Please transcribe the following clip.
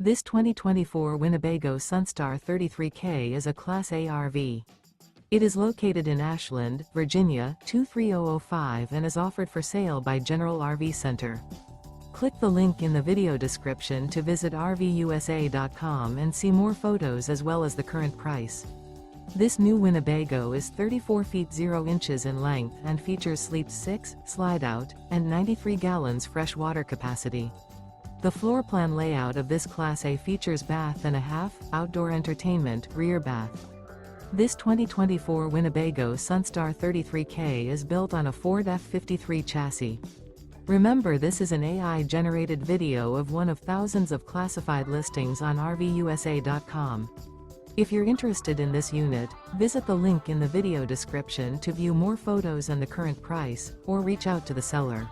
This 2024 Winnebago Sunstar 33K is a Class A RV. It is located in Ashland, Virginia, 23005 and is offered for sale by General RV Center. Click the link in the video description to visit RVUSA.com and see more photos as well as the current price. This new Winnebago is 34 feet 0 inches in length and features Sleep 6, Slideout, and 93 gallons fresh water capacity. The floor plan layout of this Class A features bath and a half, outdoor entertainment, rear bath. This 2024 Winnebago Sunstar 33K is built on a Ford F53 chassis. Remember, this is an AI-generated video of one of thousands of classified listings on RVUSA.com. If you're interested in this unit, visit the link in the video description to view more photos and the current price, or reach out to the seller.